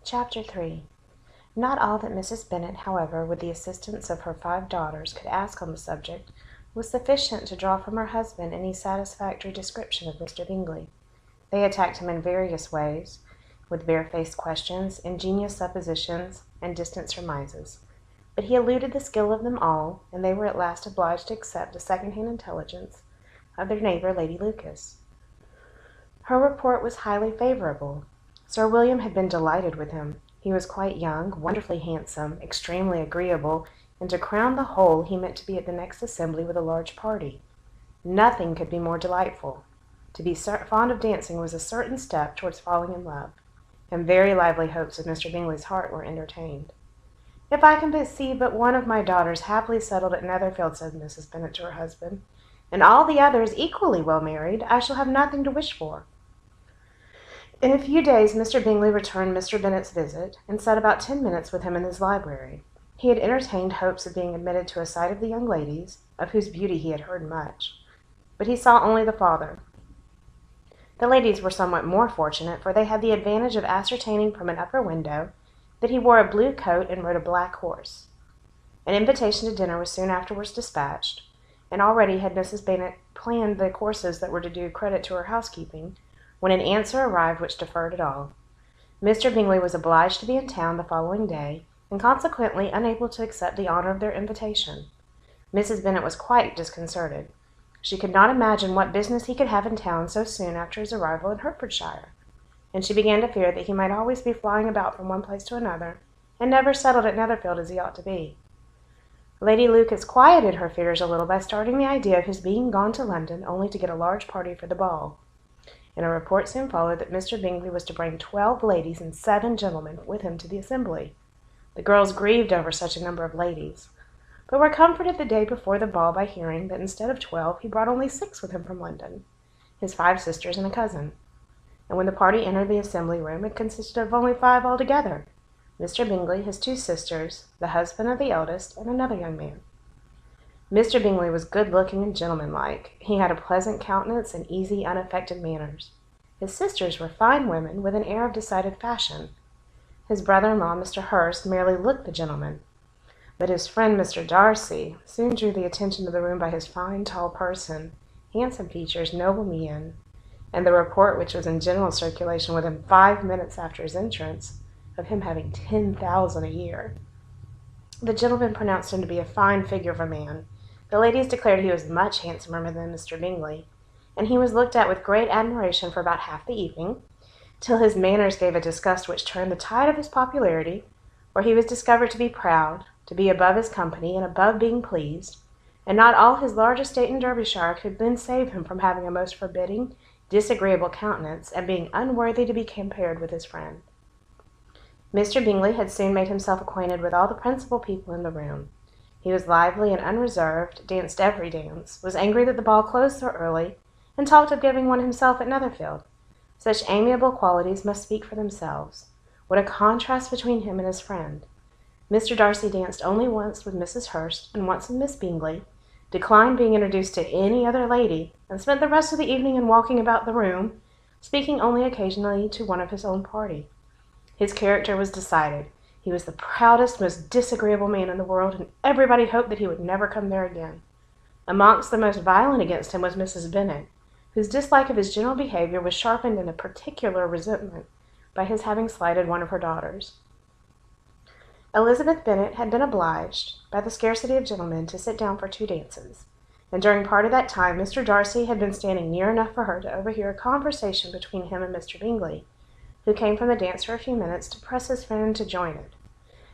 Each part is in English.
Chapter 3. Not all that Mrs. Bennet, however, with the assistance of her 5 daughters, could ask on the subject, was sufficient to draw from her husband any satisfactory description of Mr. Bingley. They attacked him in various ways, with bare-faced questions, ingenious suppositions, and distant surmises. But he eluded the skill of them all, and they were at last obliged to accept the second-hand intelligence of their neighbour, Lady Lucas. Her report was highly favourable. Sir William had been delighted with him. He was quite young, wonderfully handsome, extremely agreeable, and to crown the whole, he meant to be at the next assembly with a large party. Nothing could be more delightful. To be fond of dancing was a certain step towards falling in love, and very lively hopes of Mr. Bingley's heart were entertained. "If I can see but one of my daughters happily settled at Netherfield," said Mrs. Bennet to her husband, "and all the others equally well married, I shall have nothing to wish for." In a few days Mr. Bingley returned Mr. Bennet's visit, and sat about 10 minutes with him in his library. He had entertained hopes of being admitted to a sight of the young ladies, of whose beauty he had heard much, but he saw only the father. The ladies were somewhat more fortunate, for they had the advantage of ascertaining from an upper window that he wore a blue coat and rode a black horse. An invitation to dinner was soon afterwards dispatched, and already had Mrs. Bennet planned the courses that were to do credit to her housekeeping, when an answer arrived which deferred it all. Mr. Bingley was obliged to be in town the following day, and consequently unable to accept the honour of their invitation. Mrs. Bennet was quite disconcerted. She could not imagine what business he could have in town so soon after his arrival in Hertfordshire, and she began to fear that he might always be flying about from one place to another, and never settled at Netherfield as he ought to be. Lady Lucas quieted her fears a little by starting the idea of his being gone to London only to get a large party for the ball, and a report soon followed that Mr. Bingley was to bring 12 ladies and 7 gentlemen with him to the assembly. The girls grieved over such a number of ladies, but were comforted the day before the ball by hearing that instead of 12 he brought only 6 with him from London, his 5 sisters and a cousin. And when the party entered the assembly room, it consisted of only 5 altogether: Mr. Bingley, his 2 sisters, the husband of the eldest, and another young man. Mr. Bingley was good-looking and gentlemanlike. He had a pleasant countenance and easy, unaffected manners. His sisters were fine women, with an air of decided fashion. His brother-in-law, Mr. Hurst, merely looked the gentleman, but his friend, Mr. Darcy, soon drew the attention of the room by his fine, tall person, handsome features, noble mien, and the report which was in general circulation within 5 minutes after his entrance, of him having 10,000 a year. The gentleman pronounced him to be a fine figure of a man. The ladies declared he was much handsomer than Mr. Bingley, and he was looked at with great admiration for about half the evening, till his manners gave a disgust which turned the tide of his popularity, where he was discovered to be proud, to be above his company, and above being pleased, and not all his large estate in Derbyshire could then save him from having a most forbidding, disagreeable countenance, and being unworthy to be compared with his friend. Mr. Bingley had soon made himself acquainted with all the principal people in the room. He was lively and unreserved, danced every dance, was angry that the ball closed so early, and talked of giving one himself at Netherfield. Such amiable qualities must speak for themselves. What a contrast between him and his friend! Mr. Darcy danced only once with Mrs. Hurst and once with Miss Bingley, declined being introduced to any other lady, and spent the rest of the evening in walking about the room, speaking only occasionally to one of his own party. His character was decided. He was the proudest, most disagreeable man in the world, and everybody hoped that he would never come there again. Amongst the most violent against him was Mrs. Bennet, whose dislike of his general behaviour was sharpened in a particular resentment by his having slighted one of her daughters. Elizabeth Bennet had been obliged, by the scarcity of gentlemen, to sit down for 2 dances, and during part of that time Mr. Darcy had been standing near enough for her to overhear a conversation between him and Mr. Bingley, who came from the dance for a few minutes to press his friend to join it.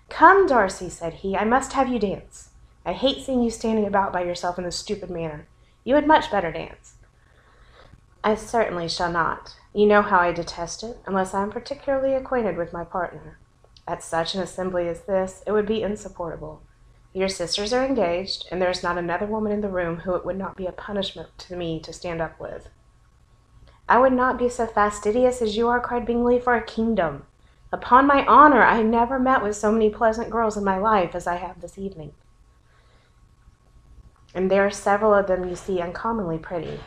"Come, Darcy," said he, "I must have you dance. I hate seeing you standing about by yourself in this stupid manner. You had much better dance." "I certainly shall not. You know how I detest it, unless I am particularly acquainted with my partner. At such an assembly as this, it would be insupportable. Your sisters are engaged, and there is not another woman in the room who it would not be a punishment to me to stand up with." "I would not be so fastidious as you are," cried Bingley, "for a kingdom. Upon my honour, I never met with so many pleasant girls in my life as I have this evening. And there are several of them you see uncommonly pretty."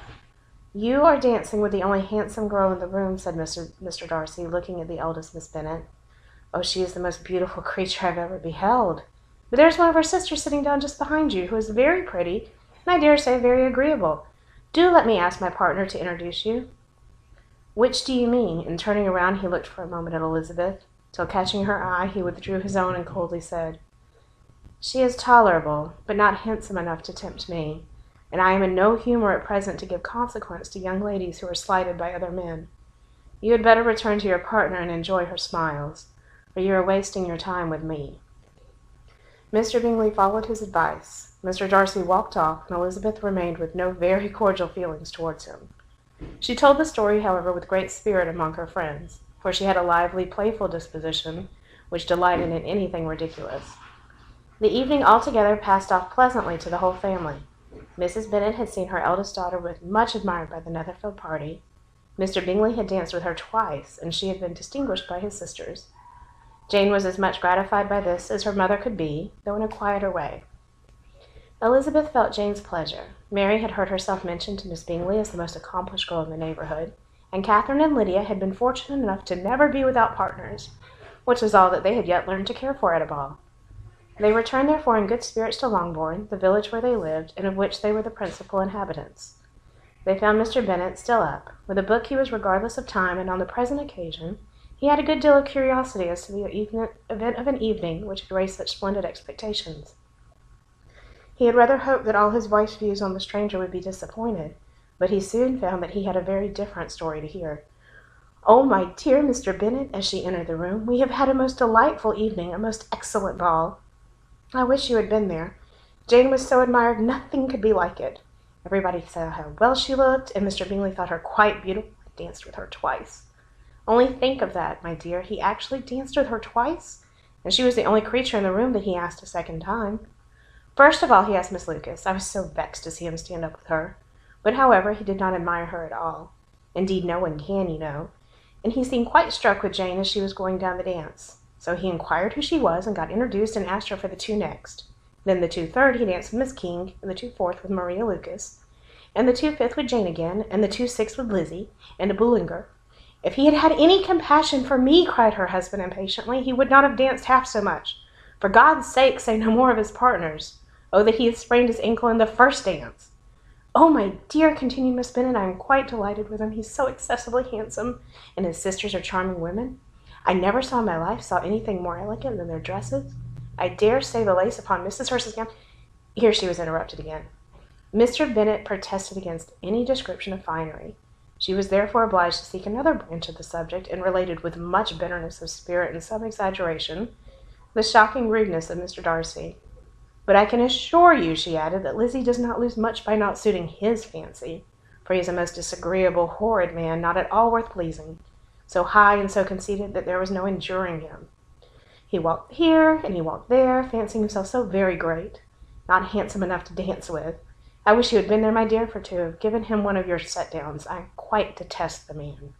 "You are dancing with the only handsome girl in the room," said Mr. Darcy, looking at the eldest Miss Bennet. "Oh, she is the most beautiful creature I've ever beheld. But there's one of her sisters sitting down just behind you, who is very pretty, and I dare say very agreeable. Do let me ask my partner to introduce you." "Which do you mean?" And turning around, he looked for a moment at Elizabeth, till catching her eye, he withdrew his own and coldly said, "She is tolerable, but not handsome enough to tempt me, and I am in no humor at present to give consequence to young ladies who are slighted by other men. You had better return to your partner and enjoy her smiles, or you are wasting your time with me." Mr. Bingley followed his advice. Mr. Darcy walked off, and Elizabeth remained with no very cordial feelings towards him. She told the story, however, with great spirit among her friends, for she had a lively, playful disposition, which delighted in anything ridiculous. The evening altogether passed off pleasantly to the whole family. Mrs. Bennet had seen her eldest daughter much admired by the Netherfield party. Mr. Bingley had danced with her twice, and she had been distinguished by his sisters. Jane was as much gratified by this as her mother could be, though in a quieter way. Elizabeth felt Jane's pleasure. Mary had heard herself mentioned to Miss Bingley as the most accomplished girl in the neighbourhood, and Catherine and Lydia had been fortunate enough to never be without partners, which was all that they had yet learned to care for at a ball. They returned therefore in good spirits to Longbourn, the village where they lived, and of which they were the principal inhabitants. They found Mr. Bennet still up. With a book he was regardless of time, and on the present occasion he had a good deal of curiosity as to the event of an evening which had raised such splendid expectations. He had rather hoped that all his wife's views on the stranger would be disappointed, but he soon found that he had a very different story to hear. "Oh, my dear Mr. Bennet," as she entered the room, "we have had a most delightful evening, a most excellent ball. I wish you had been there. Jane was so admired, nothing could be like it. Everybody said how well she looked, and Mr. Bingley thought her quite beautiful, and danced with her twice. Only think of that, my dear, he actually danced with her twice, and she was the only creature in the room that he asked a second time. First of all he asked Miss Lucas. I was so vexed to see him stand up with her, but however he did not admire her at all. Indeed no one can, you know, and he seemed quite struck with Jane as she was going down the dance. So he inquired who she was, and got introduced and asked her for the two next. Then the 2/3 he danced with Miss King, and the 2/4 with Maria Lucas, and the 2/5 with Jane again, and the 2/6 with Lizzie, and a Bullinger. If he had had any compassion for me, cried her husband impatiently, he would not have danced half so much. For God's sake, say no more of his partners. Oh, that he had sprained his ankle in the first dance. Oh, my dear, continued Miss Bennet, I am quite delighted with him. He's so excessively handsome, and his sisters are charming women. I never saw in my life anything more elegant than their dresses. I dare say the lace upon Mrs. Hurst's gown—" Here she was interrupted again. Mr. Bennet protested against any description of finery. She was therefore obliged to seek another branch of the subject, and related with much bitterness of spirit and some exaggeration the shocking rudeness of Mr. Darcy. "But I can assure you," she added, "that Lizzie does not lose much by not suiting his fancy, for he is a most disagreeable, horrid man, not at all worth pleasing, so high and so conceited that there was no enduring him. He walked here and he walked there, fancying himself so very great, not handsome enough to dance with. I wish you had been there, my dear, for to have given him one of your set-downs. I quite detest the man."